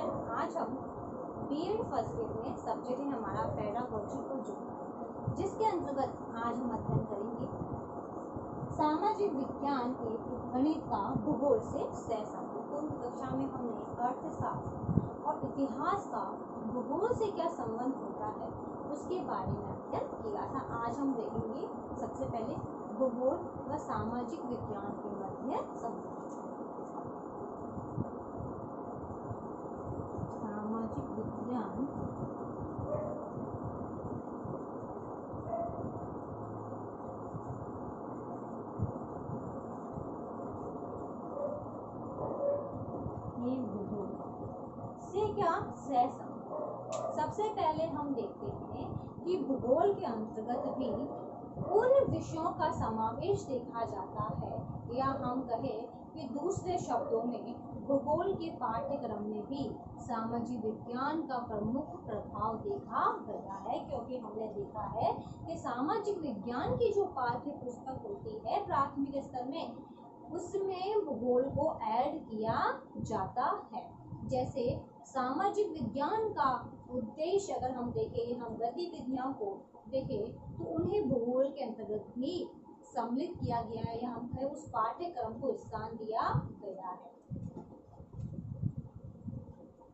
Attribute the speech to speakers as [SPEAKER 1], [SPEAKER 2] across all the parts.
[SPEAKER 1] है। आज हम बीएड फर्स्ट ईयर में सब्जेक्ट है हमारा पेडागोजिकल ज्योग्राफी, जिसके अंतर्गत आज हम अध्ययन करेंगे सामाजिक विज्ञान के गणित का भूगोल से सहसंबंध। पूर्व कक्षा में हमने अर्थशास्त्र और इतिहास का भूगोल से क्या संबंध होता है उसके बारे में अध्ययन किया था। आज हम देखेंगे सबसे पहले भूगोल व सामाजिक विज्ञान के मध्य संबंध। सामाजिक विज्ञान से क्या सहसंबंध। सबसे पहले हम देखते हैं कि भूगोल के अंतर्गत भी उन विषयों का समावेश देखा जाता है, या हम कहें कि दूसरे शब्दों में भूगोल के पाठ्यक्रम में भी सामाजिक विज्ञान का प्रमुख प्रभाव देखा गया है। क्योंकि हमने देखा है कि सामाजिक विज्ञान की जो पाठ्य पुस्तक होती है प्राथमिक स्तर में, उसमें भूगोल को ऐड किया जाता है। जैसे सामाजिक विज्ञान का उद्देश्य अगर हम देखें, हम गतिविधियों को देखें तो उन्हें भूगोल के अंतर्गत भी सम्मिलित किया गया है, या हम कहें उस पाठ्यक्रम को स्थान दिया गया है।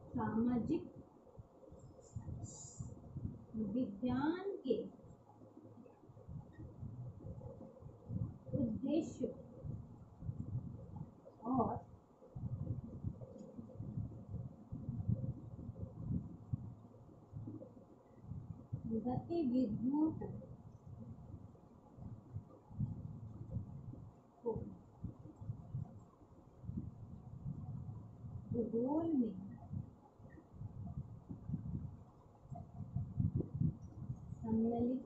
[SPEAKER 1] सामाजिक विज्ञान के उद्देश्य और गतिविधियों को भूगोल में सम्मिलित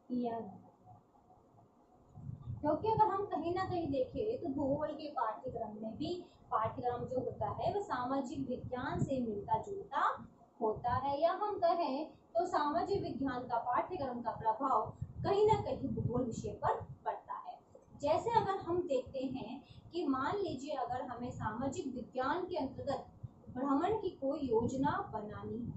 [SPEAKER 1] किया गया। क्योंकि अगर हम कहीं ना कहीं देखें तो भूगोल के पाठ्यक्रम में भी पाठ्यक्रम जो होता है वह सामाजिक विज्ञान से मिलता जुलता होता है, या हम कहें तो सामाजिक विज्ञान का पाठ्यक्रम का प्रभाव कहीं ना कहीं भूगोल विषय पर पड़ता है। जैसे अगर हम देखते हैं कि मान लीजिए अगर हमें सामाजिक विज्ञान के अंतर्गत भ्रमण की कोई योजना बनानी है,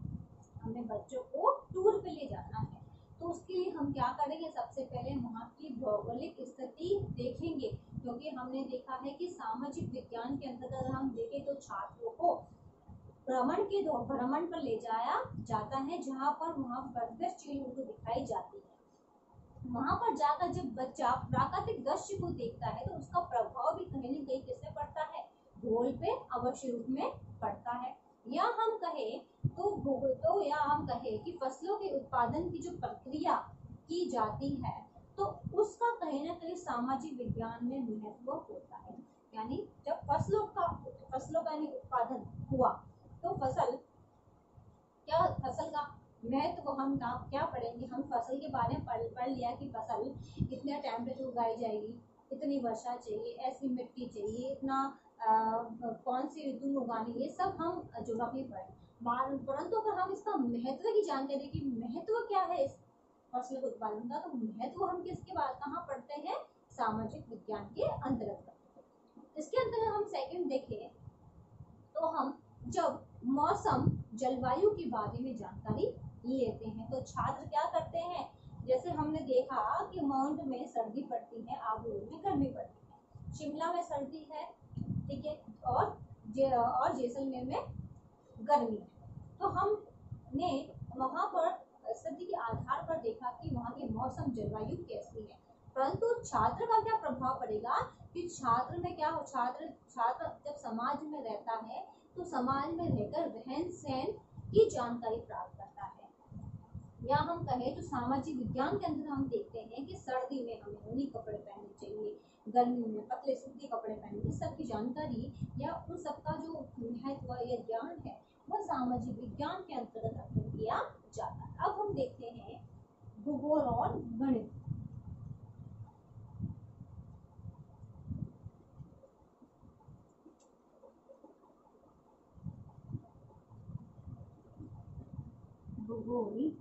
[SPEAKER 1] हमें बच्चों को टूर पे ले जाना है, तो उसके लिए हम क्या करेंगे, सबसे पहले वहाँ की भौगोलिक स्थिति देखेंगे। क्योंकि हमने देखा है कि सामाजिक विज्ञान के अंतर्गत हम देखें तो छात्रों को भ्रमण पर ले जाया जाता है, जहाँ पर वहाँ पर चीज उनको दिखाई जाती है। वहाँ पर जाकर जब बच्चा प्राकृतिक दृश्य को देखता है तो उसका प्रभाव भी कहीं न कहीं किससे पड़ता है, भूगोल पे अवश्य रूप में पड़ता है। या हम कहें कि फसलों के उत्पादन की जो प्रक्रिया की जाती है तो उसका कहीं ना कहीं सामाजिक विज्ञान में महत्व होता है। यानी जब फसलों का उत्पादन हुआ तो फसल का महत्व हम क्या पढ़ेंगे, हम फसल के बारे में पढ़ लिया कि फसल कितने टाइम पे उगाई जाएगी, इतनी वर्षा चाहिए, ऐसी मिट्टी चाहिए, इतना कौन सी ऋतु में उगानी, ये सब हम ज्योग्राफी पढ़े। परंतु अगर हम इसका महत्व की जानकारी कि महत्व क्या है इस फसल के उत्पादन का, तो महत्व हम किसके बाद कहाँ पढ़ते हैं, सामाजिक विज्ञान के अंतर्गत। इसके अंतर्गत हम सेकंड देखें तो हम जब मौसम जलवायु के बारे में जानकारी लेते हैं तो छात्र क्या करते हैं, जैसे हमने देखा कि माउंट में सर्दी पड़ती है, आबू में गर्मी पड़ती है, शिमला में सर्दी है, ठीक है, और जैसलमेर में गर्मी है। तो हमने वहाँ पर स्थिति के आधार पर देखा कि वहाँ की मौसम जलवायु कैसी है। परंतु छात्र का क्या प्रभाव पड़ेगा कि छात्र में क्या हो, छात्र जब समाज में रहता है तो समाज में रहकर रहन सहन की जानकारी प्राप्त करता है। या हम कहें तो सामाजिक विज्ञान के अंदर हम देखते हैं कि सर्दी में हमें ऊनी कपड़े पहनने चाहिए, गर्मी में पतले सूती कपड़े पहनने, इस सब की जानकारी या उन सबका जो महत्व या ज्ञान है वह सामाजिक विज्ञान के अंतर्गत अध्ययन किया जाता है। अब हम देखते हैं भूगोल और गणित। भूगोल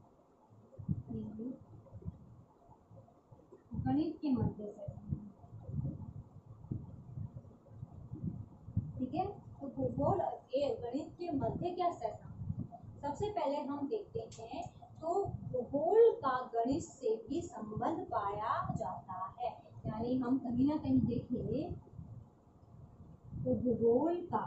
[SPEAKER 1] गणित के मध्य से है क्या सहसंबंध। सबसे पहले हम देखते हैं तो भूगोल का गणित से भी संबंध पाया जाता है। यानी हम कहीं ना कहीं देखें तो भूगोल का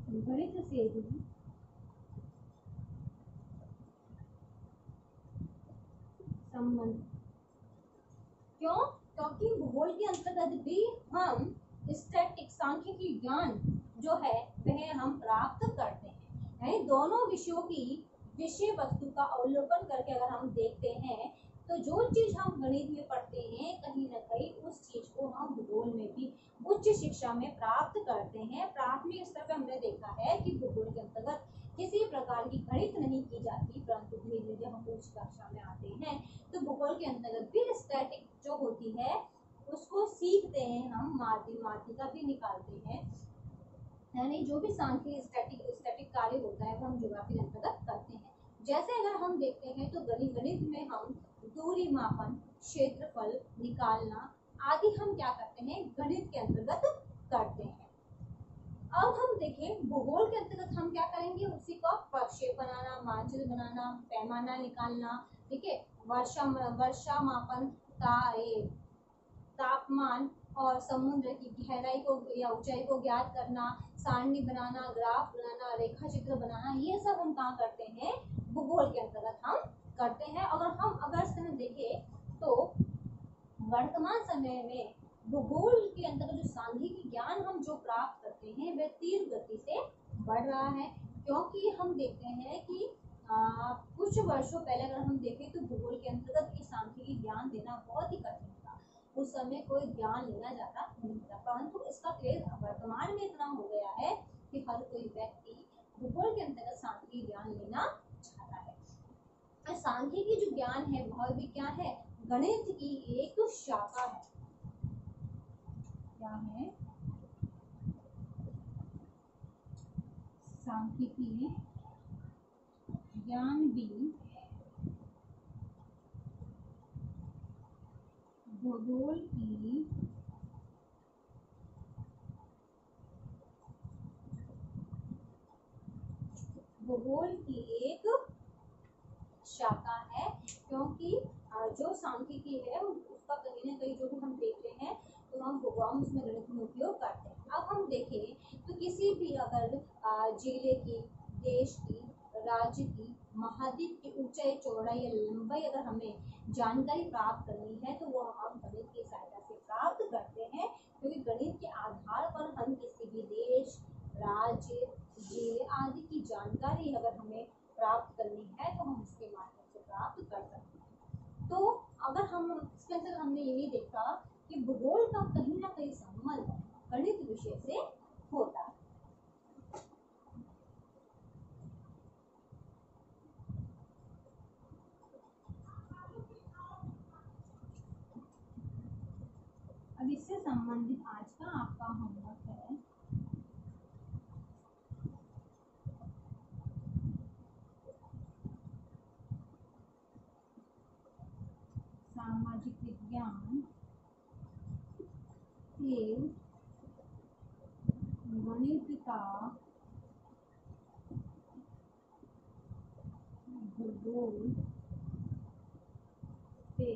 [SPEAKER 1] गणित से भी संबंध, क्यों? क्योंकि भूगोल के अंतर्गत भी हम स्टैटिक सांख्यिकी ज्ञान जो है वह हम प्राप्त करते हैं। यानी दोनों विषयों की विषय वस्तु का अवलोकन करके अगर हम देखते हैं तो जो चीज हम गणित में पढ़ते हैं कहीं ना कहीं उस चीज को हम भूगोल में भी उच्च शिक्षा में प्राप्त करते हैं। प्राथमिक स्तर पर हमने देखा है कि भूगोल के अंतर्गत किसी प्रकार की गणित नहीं की जाती, परंतु धीरे धीरे हम उच्च कक्षा में आते हैं तो भूगोल के अंतर्गत भी स्टैटिक जो होती है उसको सीखते हैं हम, माध्यिका भी निकालते हैं। यानी जो भी सांख्यिक स्टैटिक कार्य होता है वो हम ज्योग्राफी के अंतर्गत करते हैं। जैसे अगर हम देखते हैं तो गणित में हम दूरी मापन, क्षेत्रफल निकालना आदि हम क्या करते हैं गणित के अंतर्गत करते हैं। अब हम देखें भूगोल के अंतर्गत हम क्या करेंगे, उसी का प्रक्षेप बनाना, मानचित्र बनाना, पैमाना निकालना, ठीक है, वर्षा मापन का तापमान और समुद्र की गहराई को या ऊंचाई को ज्ञात करना, सारणी बनाना, ग्राफ बनाना, रेखा चित्र बनाना, ये सब हम कहाँ करते हैं भूगोल के अंतर्गत हम करते हैं। अगर समय देखें तो वर्तमान समय में भूगोल के अंतर्गत जो सांख्यिकी ज्ञान हम जो प्राप्त करते हैं वह तीव्र गति से बढ़ रहा है, क्योंकि हम देखते हैं कि कुछ वर्षों पहले अगर हम देखें तो भूगोल के अंतर्गत सांख्यिकी ज्ञान देना बहुत ही कठिन था। उस समय कोई ज्ञान लेना जाता नहीं था, परंतु इसका क्रेज वर्तमान में इतना हो गया है कि हर कोई व्यक्ति भूगोल के अंतर्गत सांख्यिकी ज्ञान लेना चाहता है। सांख्यिकी जो ज्ञान है वह भी क्या है, गणित की एक शाखा है। क्या है? सांख्यिकी ज्ञान भी भूगोल की एक शाखा है, क्योंकि जो सांख्यिकी है उसका कहीं ना कहीं जो भी हम देखते हैं तो हम उसमें गणित में उपयोग करते हैं। अब हम देखें तो किसी भी अगर जिले की, देश की, राज्य की, महाद्वीप की ऊंचाई, चौड़ाई या लंबाई अगर हमें जानकारी प्राप्त करनी है तो वो हम गणित की सहायता से प्राप्त करते हैं, क्योंकि गणित के आधार पर हम किसी भी देश, राज्य, जिले आदि की जानकारी अगर हमें प्राप्त करनी है तो हम उसके माध्यम से प्राप्त कर सकते हैं। तो अगर हम इसके अंदर हमने ये भी देखा कि भूगोल का कहीं ना कहीं संबंध गणित विषय से होता है। अब इससे संबंधित आज का आपका होमवर्क है सामाजिक विज्ञान के गणित का भूगोल से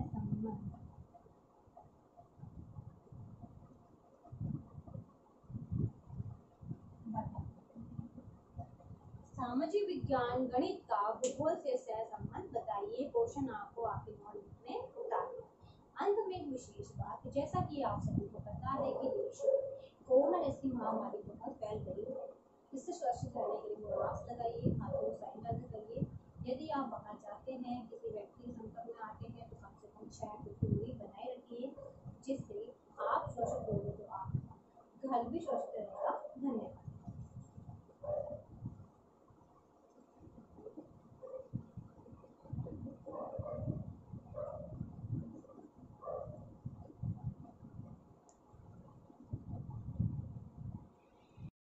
[SPEAKER 1] संबंध। सामाजिक विज्ञान गणित का भूगोल से सहसंबंध बताइए। क्वेश्चन आपको आपके नोटबुक में उतार दो। अंत में एक विशेष बात, जैसा कि आप सभी को पता है कि देश कोरोना जैसी महामारी